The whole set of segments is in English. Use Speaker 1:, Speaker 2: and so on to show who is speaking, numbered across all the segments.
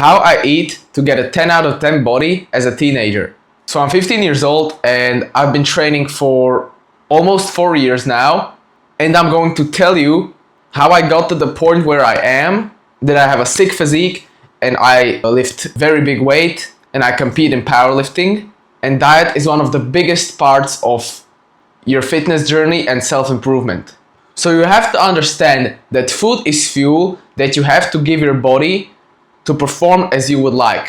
Speaker 1: how I eat to get a 10 out of 10 body as a teenager. So I'm 15 years old and I've been training for almost 4 years now, and I'm going to tell you how I got to the point where I am, that I have a sick physique and I lift very big weight and I compete in powerlifting. And diet is one of the biggest parts of your fitness journey and self-improvement. So you have to understand that food is fuel that you have to give your body to perform as you would like.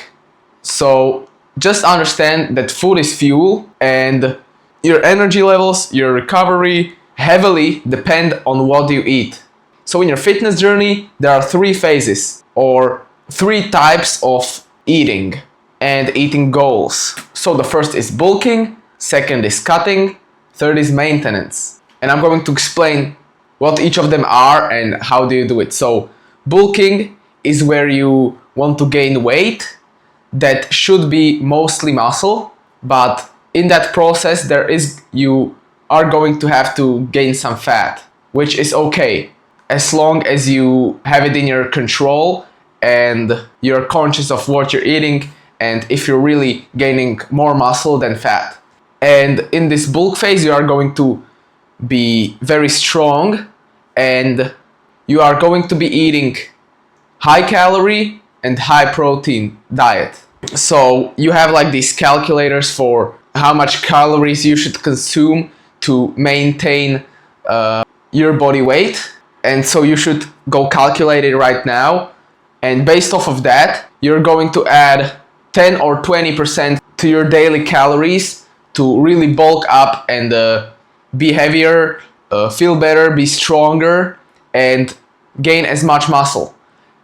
Speaker 1: So just understand that food is fuel and your energy levels, your recovery heavily depend on what you eat. So in your fitness journey, there are 3 phases or 3 types of eating and eating goals. So the first is bulking, second is cutting, third is maintenance. And I'm going to explain what each of them are and how do you do it. So bulking is where you want to gain weight that should be mostly muscle, but in that process you are going to have to gain some fat, which is okay as long as you have it in your control and you're conscious of what you're eating and if you're really gaining more muscle than fat. And in this bulk phase you are going to be very strong and you are going to be eating high calorie and high protein diet. So you have like these calculators for how much calories you should consume to maintain your body weight, and so you should go calculate it right now, and based off of that you're going to add 10 or 20% to your daily calories to really bulk up and be heavier, feel better, be stronger and gain as much muscle.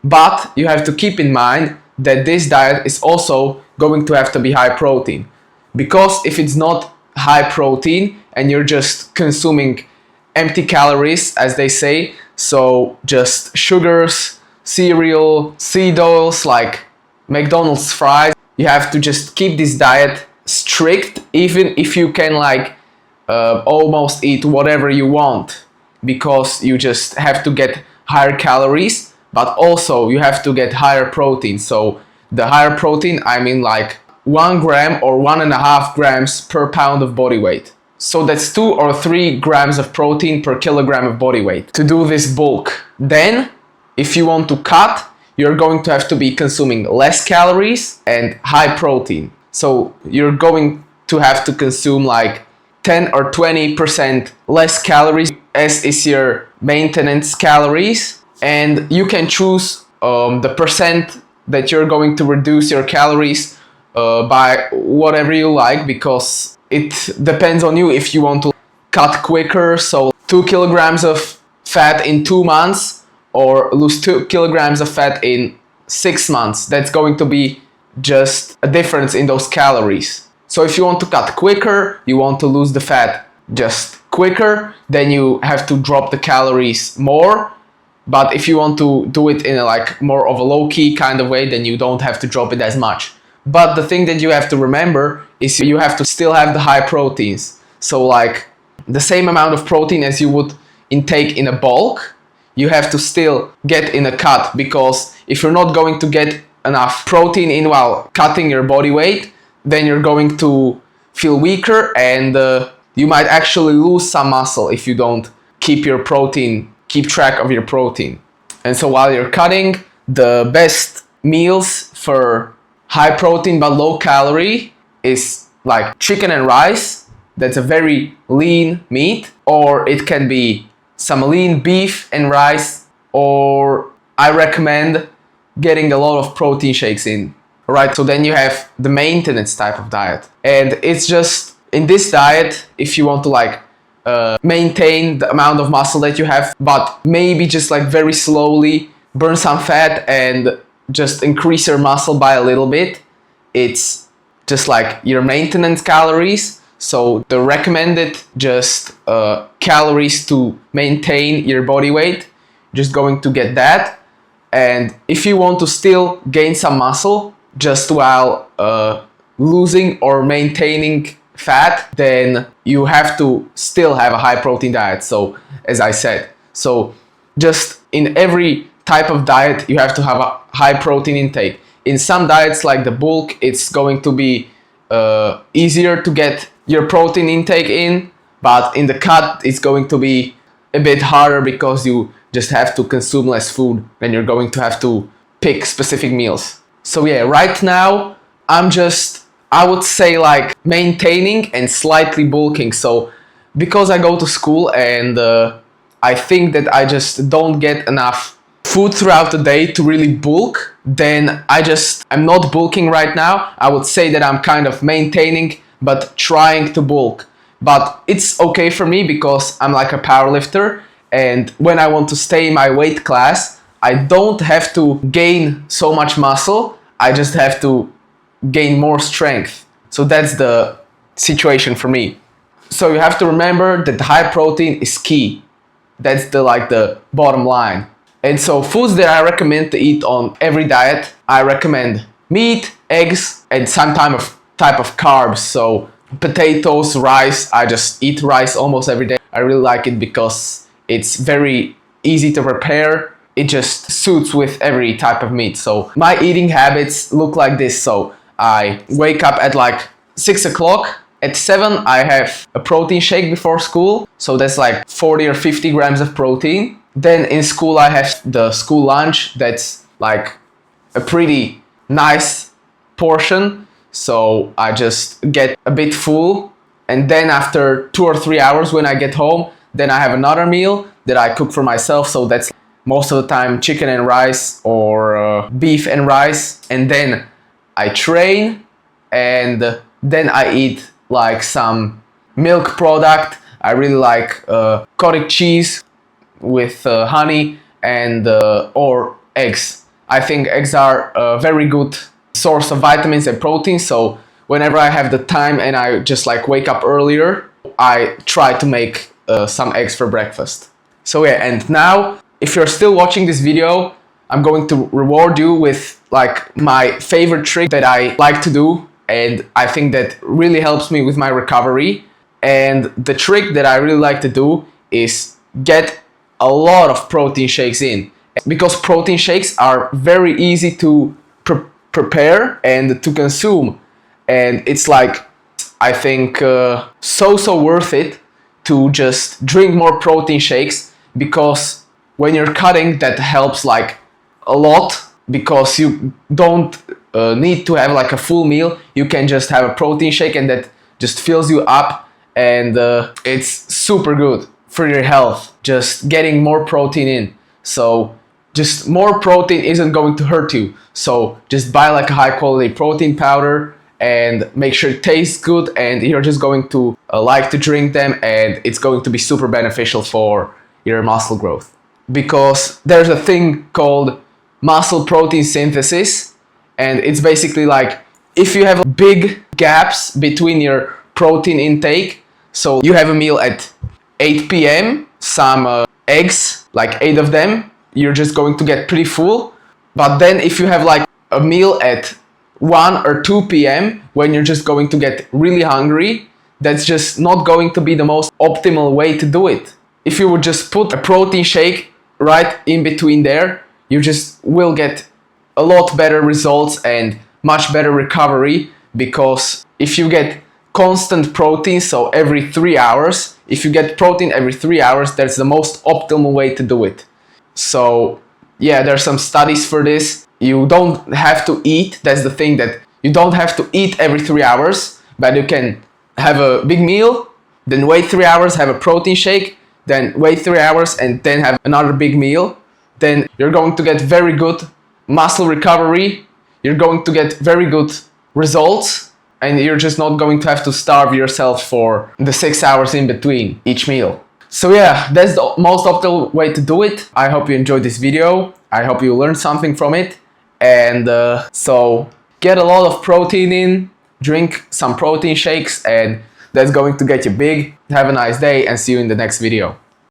Speaker 1: But you have to keep in mind that this diet is also going to have to be high protein, because if it's not high protein and you're just consuming empty calories, as they say, so just sugars, cereal, seed oils like McDonald's fries, you have to just keep this diet strict, even if you can like almost eat whatever you want, because you just have to get higher calories, but also you have to get higher protein. So the higher protein, I mean like 1 gram or 1.5 grams per pound of body weight. So that's 2 or 3 grams of protein per kilogram of body weight to do this bulk. Then if you want to cut, you're going to have to be consuming less calories and high protein. So you're going to have to consume like 10 or 20% less calories as is your maintenance calories, and you can choose the percent that you're going to reduce your calories by whatever you like, because it depends on you if you want to cut quicker, so 2 kilograms of fat in 2 months or lose 2 kilograms of fat in 6 months. That's going to be just a difference in those calories. So if you want to cut quicker, you want to lose the fat just quicker, then you have to drop the calories more. But if you want to do it in a like more of a low-key kind of way, then you don't have to drop it as much. But the thing that you have to remember is you have to still have the high proteins. So like the same amount of protein as you would intake in a bulk, you have to still get in a cut, because if you're not going to get enough protein in while cutting your body weight, then you're going to feel weaker and you might actually lose some muscle if you don't keep track of your protein. And so while you're cutting, the best meals for high protein but low calorie is like chicken and rice. That's a very lean meat, or it can be some lean beef and rice, or I recommend getting a lot of protein shakes in. Right, so then you have the maintenance type of diet, and it's just in this diet, if you want to like maintain the amount of muscle that you have, but maybe just like very slowly burn some fat and just increase your muscle by a little bit, it's just like your maintenance calories. So the recommended just calories to maintain your body weight, just going to get that. And if you want to still gain some muscle just while losing or maintaining fat, then you have to still have a high protein diet. So as I said, so just in every type of diet you have to have a high protein intake. in some diets like the bulk, it's going to be easier to get your protein intake in, but in the cut it's going to be a bit harder because you just have to consume less food and you're going to have to pick specific meals. So yeah, right now I'm just, I would say, like maintaining and slightly bulking. So because I go to school and I think that I just don't get enough food throughout the day to really bulk, then I'm not bulking right now. I would say that I'm kind of maintaining but trying to bulk. But it's okay for me because I'm like a powerlifter, and when I want to stay in my weight class, I don't have to gain so much muscle, I just have to gain more strength. So that's the situation for me. So you have to remember that high protein is key. That's the bottom line. And so foods that I recommend to eat on every diet, I recommend meat, eggs, and some type of carbs. So potatoes, rice. I just eat rice almost every day. I really like it because it's very easy to prepare. It just suits with every type of meat. So my eating habits look like this. So I wake up at like 6 o'clock. At 7 I have a protein shake before school. So that's like 40 or 50 grams of protein. Then in school I have the school lunch. That's like a pretty nice portion. So I just get a bit full. And then after 2 or 3 hours when I get home, then I have another meal that I cook for myself. So that's most of the time chicken and rice or beef and rice. And then I train, and then I eat like some milk product. I really like cottage cheese with honey and or eggs. I think eggs are a very good source of vitamins and protein. So whenever I have the time and I just like wake up earlier, I try to make some eggs for breakfast. So yeah, and now if you're still watching this video, I'm going to reward you with like my favorite trick that I like to do, and I think that really helps me with my recovery. And the trick that I really like to do is get a lot of protein shakes in, because protein shakes are very easy to prepare and to consume, and it's like, I think so worth it to just drink more protein shakes, because when you're cutting, that helps like a lot, because you don't need to have like a full meal. You can just have a protein shake and that just fills you up, and it's super good for your health, just getting more protein in. So just more protein isn't going to hurt you. So just buy like a high quality protein powder and make sure it tastes good, and you're just going to like to drink them, and it's going to be super beneficial for your muscle growth. Because there's a thing called muscle protein synthesis, and it's basically like if you have big gaps between your protein intake, so you have a meal at 8 p.m., some eggs, like 8 of them, you're just going to get pretty full. But then if you have like a meal at 1 or 2 p.m., when you're just going to get really hungry, that's just not going to be the most optimal way to do it. If you would just put a protein shake right in between there, you just will get a lot better results and much better recovery. Because if you get constant protein, so every 3 hours, if you get protein every 3 hours, that's the most optimal way to do it. So yeah, there's some studies for this. You don't have to eat, that's the thing, that you don't have to eat every 3 hours, but you can have a big meal, then wait 3 hours, have a protein shake, then wait 3 hours, and then have another big meal. Then you're going to get very good muscle recovery, you're going to get very good results, and you're just not going to have to starve yourself for the 6 hours in between each meal. So yeah, that's the most optimal way to do it. I hope you enjoyed this video. I hope you learned something from it. And so get a lot of protein in, drink some protein shakes, and that's going to get you big. Have a nice day, and see you in the next video.